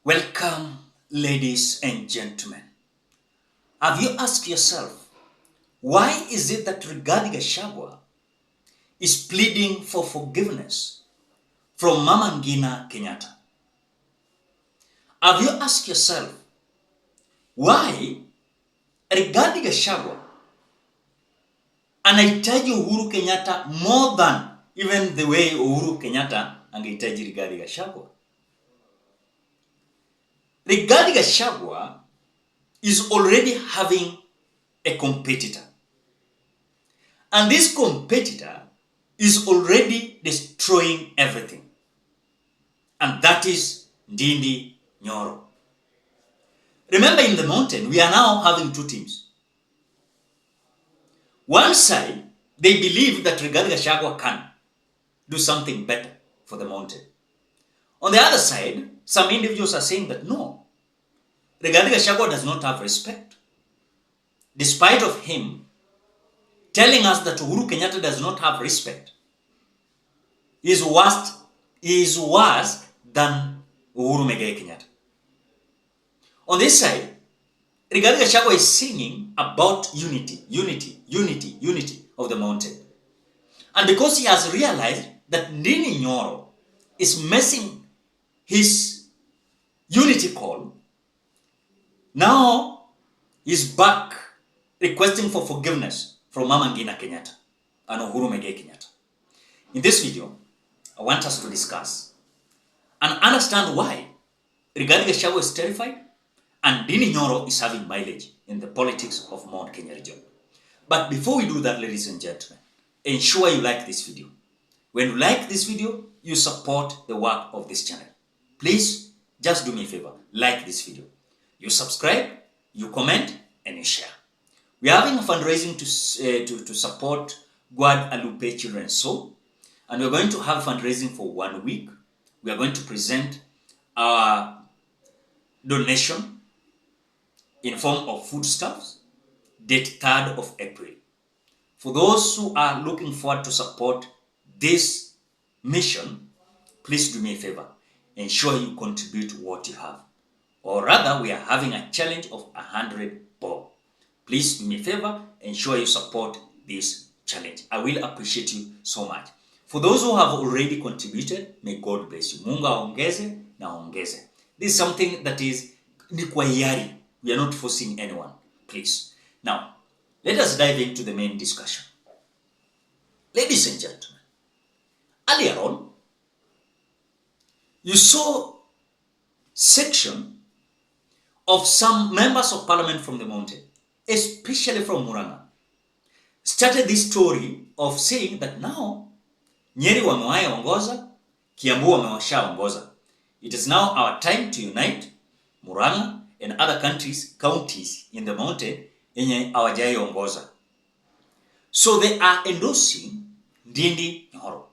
Welcome, ladies and gentlemen. Have you asked yourself, why is it that Rigathi Gachagua is pleading for forgiveness from Mama Ngina Kenyatta? Have you asked yourself, why Rigathi Gachagua anahitaji Uhuru Kenyatta more than even the way Uhuru Kenyatta angehitaji Rigathi Gachagua? Rigathi Gachagua is already having a competitor. And this competitor is already destroying everything. And that is Ndindi Nyoro. Remember, in the mountain, we are now having two teams. One side, they believe that Rigathi Gachagua can do something better for the mountain. On the other side, some individuals are saying that no, Rigathi Gachagua does not have respect. Despite of him telling us that Uhuru Kenyatta does not have respect, he is worse than Uhuru Kenyatta. On this side, Rigathi Gachagua is singing about unity of the mountain. And because he has realized that Ndindi Nyoro is messing his unity call, now he's back requesting for forgiveness from Mama Ngina Kenyatta and Uhuru Kenyatta. In this video, I want us to discuss and understand why Rigathi Gachagua is terrified and Ndindi Nyoro is having mileage in the politics of Mount Kenya region. But before we do that, ladies and gentlemen, ensure you like this video. When you like this video, you support the work of this channel. Please, just do me a favor, like this video. You subscribe, you comment, and you share. We are having a fundraising to support Guadalupe Children's Soul, and we're going to have fundraising for 1 week. We are going to present our donation in form of foodstuffs, date 3rd of April. For those who are looking forward to support this mission, please do me a favor. Ensure you contribute what you have. Or rather, we are having a challenge of 100 bob. Please do me a favor, ensure you support this challenge. I will appreciate you so much. For those who have already contributed, may God bless you. Mungu aongeze na aongeze. This is something that is ni kwa hiari. We are not forcing anyone. Please. Now, let us dive into the main discussion. Ladies and gentlemen, earlier on, you saw section of some members of parliament from the mountain, especially from Murang'a, started this story of saying that now Nyeri wamewaya ongoza, Kiambu wamewasha ongoza. It is now our time to unite Murang'a and other counties in the mountain yenye hawajai ongoza. So they are endorsing Ndindi Nyoro.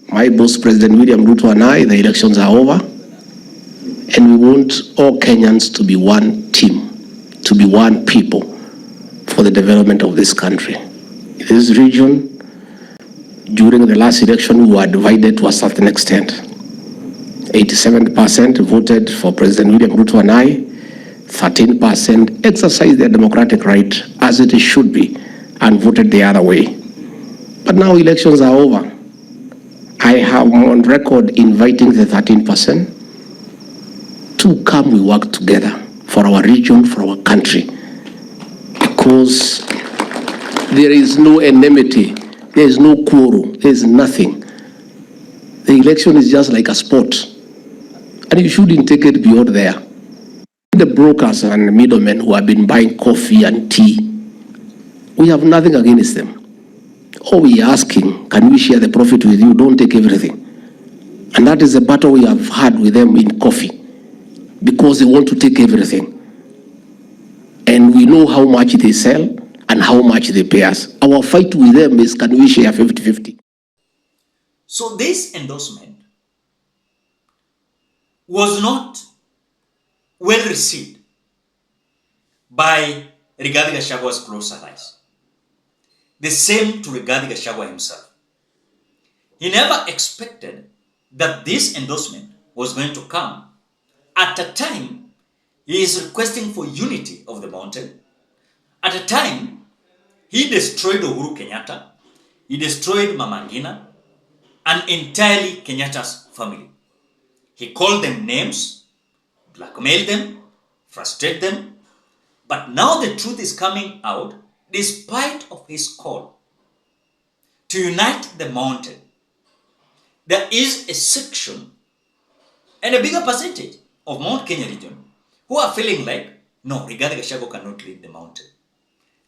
My boss, President William Ruto, and I, the elections are over, and we want all Kenyans to be one team, to be one people for the development of this country. In this region, during the last election, we were divided to a certain extent. 87% voted for President William Ruto and I, 13% exercised their democratic right as it should be and voted the other way. But now elections are over. I have on record inviting the 13% to come we work together for our region, for our country. Because there is no enmity, there is no quarrel, there is nothing. The election is just like a sport. And you shouldn't take it beyond there. The brokers and middlemen who have been buying coffee and tea, we have nothing against them. All we are asking, can we share the profit with you? Don't take everything. And that is the battle we have had with them in coffee, because they want to take everything. And we know how much they sell and how much they pay us. Our fight with them is, can we share 50-50? So this endorsement was not well received by Rigathi Gachagua's close allies. The same to Rigathi Gachagua himself. He never expected that this endorsement was going to come at a time he is requesting for unity of the mountain. At a time, he destroyed Uhuru Kenyatta, he destroyed Mama Ngina, and entirely Kenyatta's family. He called them names, blackmailed them, frustrated them. But now the truth is coming out, despite of his call to unite the mountain. There is a section and a bigger percentage of Mount Kenya region who are feeling like, no, Rigathi Gachagua cannot lead the mountain.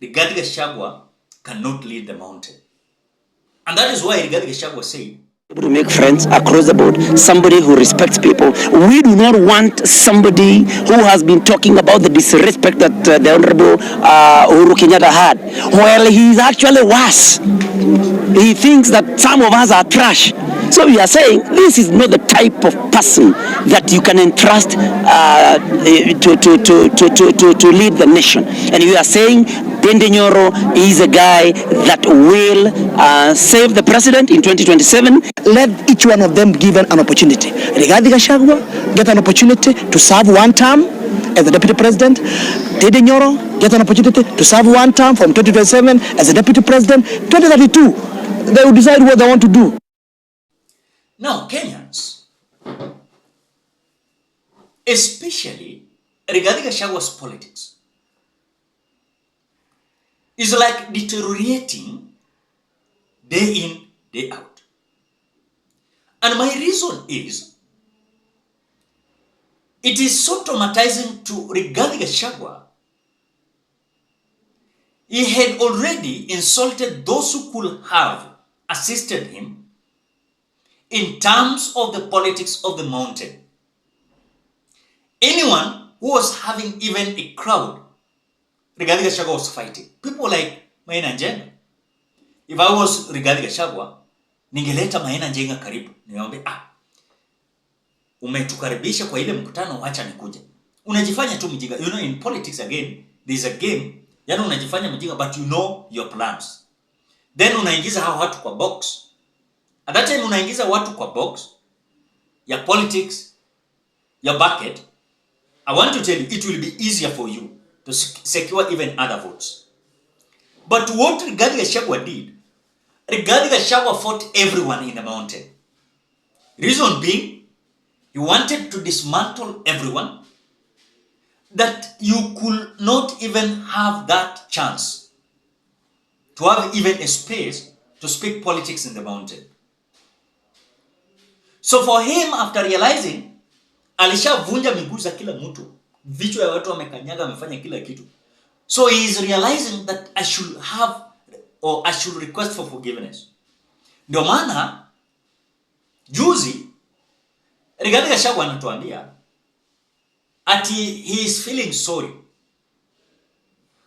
Rigathi Gachagua cannot lead the mountain. And that is why Rigathi Gachagua said, to make friends across the board, somebody who respects people. We do not want somebody who has been talking about the disrespect that the Honorable Uhuru Kenyatta had. Well, he is actually worse. He thinks that some of us are trash. So we are saying this is not the type of person that you can entrust to lead the nation. And we are saying Dende Nyoro is a guy that will save the president in 2027. Let each one of them given an opportunity. Rigathi Gachagua get an opportunity to serve one term as the deputy president. Dende Nyoro get an opportunity to serve one term from 2027 as the deputy president. 2032, they will decide what they want to do. Now, Kenyans, especially Rigathi Gachagua's politics, is like deteriorating day in, day out. And my reason is, it is so traumatizing to Rigathi Gachagua. He had already insulted those who could have assisted him in terms of the politics of the mountain. Anyone who was having even a crowd, Rigathi Gachagua was fighting. People like Maina Njenga. If I was Rigathi Gachagua, ningeleta Maina Njenga karibu. Niwaambie, umetukaribisha kwa ile mkutano, wacha nikuje. Unajifanya tu mjinga. You know, in politics again, there's a game. Yani unajifanya mjinga, but you know your plans. Then unaingiza hao watu kwa box. At that time unaingiza watu kwa box ya politics, your bucket. I want to tell you, it will be easier for you to secure even other votes. But what Rigathi Gachagua did, Rigathi Gachagua fought everyone in the mountain. Reason being, he wanted to dismantle everyone, that you could not even have that chance to have even a space to speak politics in the mountain. So for him, after realizing, alishavunja miguu za kila mtu, vichwa ya watu wamekanyaga, amefanya kila kitu. So he is realizing that I should have, or I should request for forgiveness. Ndio maana juzi Rigathi Gachagua anatuambia ati he is feeling sorry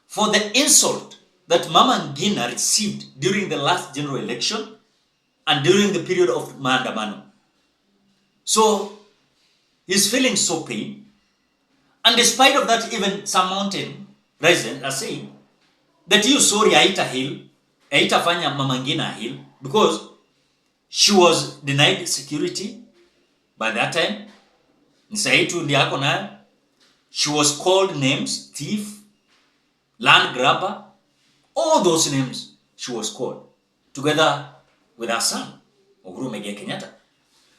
for the insult that Mama Ngina received during the last general election and during the period of maandamano. So he's feeling so pain, and despite of that, even some mountain residents are saying that you sorry Aita Hill, Aita Fanya Mama Ngina Hill, because she was denied security by that time. Nisaitu ndiako nayo. She was called names, thief, land grabber, all those names she was called, together with her son, Uhuru Kenyatta.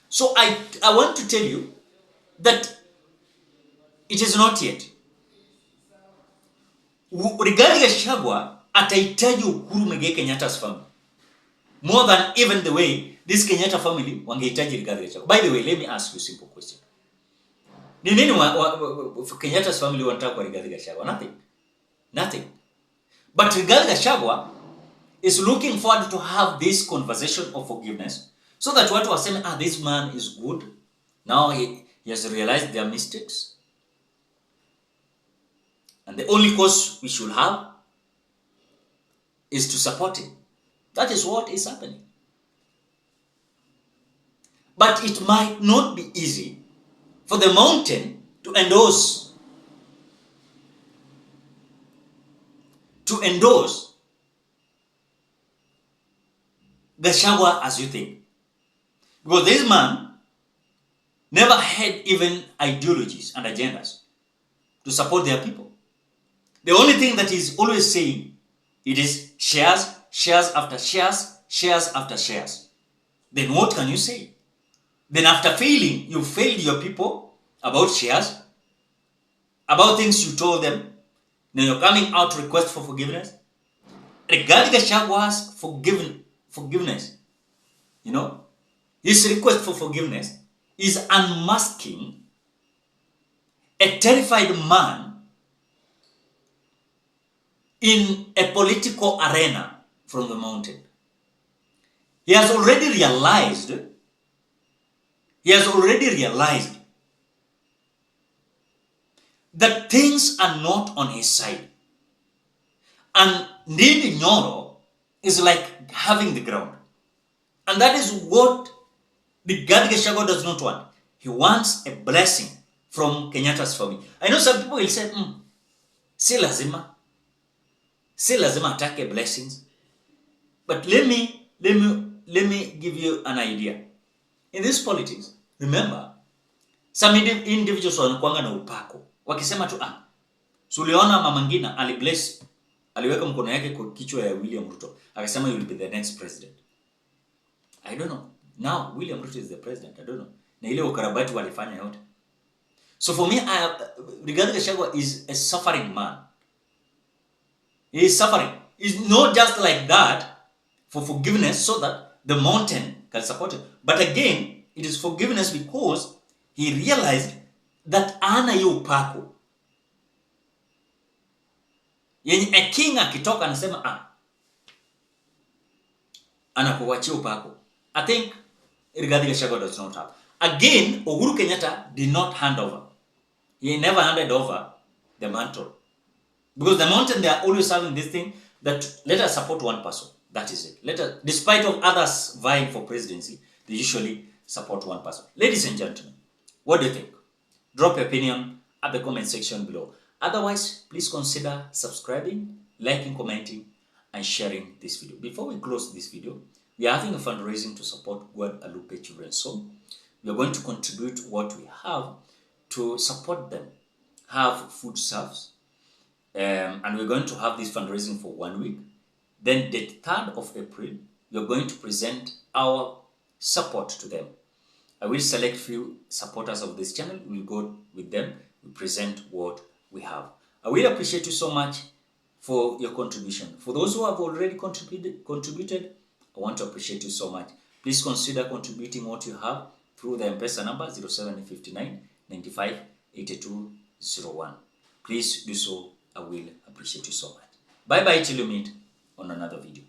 So I want to tell you that it is not yet. Rigathi Gachagua atahitaji Uhuru Kenyatta's family more than even the way this Kenyatta family wangehitaji Rigathi Gachagua. By the way, let me ask you a simple question. Ni nini Kenyatta's family wanataka kwa Rigathi Gachagua? Nothing. But Rigathi Gachagua is looking forward to have this conversation of forgiveness, so that watu waseme, this man is good. Now he has realized their mistakes. And the only cause we should have is to support him. That is what is happening. But it might not be easy for the mountain to endorse Gachagua as you think. Because this man never ahead even ideologies and agendas to support their people. The only thing that he's always saying, it is shares, shares after shares, shares after shares. Then what can you say? Then after failing, you failed your people about shares, about things you told them. Now you're coming out to request for forgiveness. Regarding Gachagua's forgiveness, his request for forgiveness is unmasking a terrified man in a political arena from the mountain. He has already realized that things are not on his side. And Ndindi Nyoro is like having the ground. And that is what the Gachagua does not want. He wants a blessing from Kenyatta's family. I know some people will say, si lazima atake blessings. But let me give you an idea. In this politics, remember, some individuals wanakuanga na upako. Wakisema tu, suliona Mama Ngina alibless, aliweka mkono yake kwa kichwa ya William Ruto. Akasema you will be the next president. I don't know. Now, William Ruto is the president. I don't know. Na ile ukarabati walifanya yote. So for me, Rigathi Gachagua is a suffering man. He is suffering. It's not just like that for forgiveness so that the mountain can support him. But again, it is forgiveness because he realized that ana yu upako. Yenye a king akitoka anasema anakuachia upako. I think Rigathi Gachagua does not have. Again, Uhuru Kenyatta did not hand over. He never handed over the mantle. Because the mountain, they are always having this thing that let us support one person. That is it. Despite of others vying for presidency, they usually support one person. Ladies and gentlemen, what do you think? Drop your opinion at the comment section below. Otherwise, please consider subscribing, liking, commenting, and sharing this video. Before we close this video, we are having a fundraising to support Guadalupe Children's Home. We are going to contribute what we have to support them, have food serves, and we're going to have this fundraising for 1 week. Then the 3rd of April, we are going to present our support to them. I will select few supporters of this channel. We'll go with them. We present what we have. I will appreciate you so much for your contribution. For those who have already contributed, I want to appreciate you so much. Please consider contributing what you have through the Mpesa number 0759 95 8201. Please do so. I will appreciate you so much. Bye bye till you meet on another video.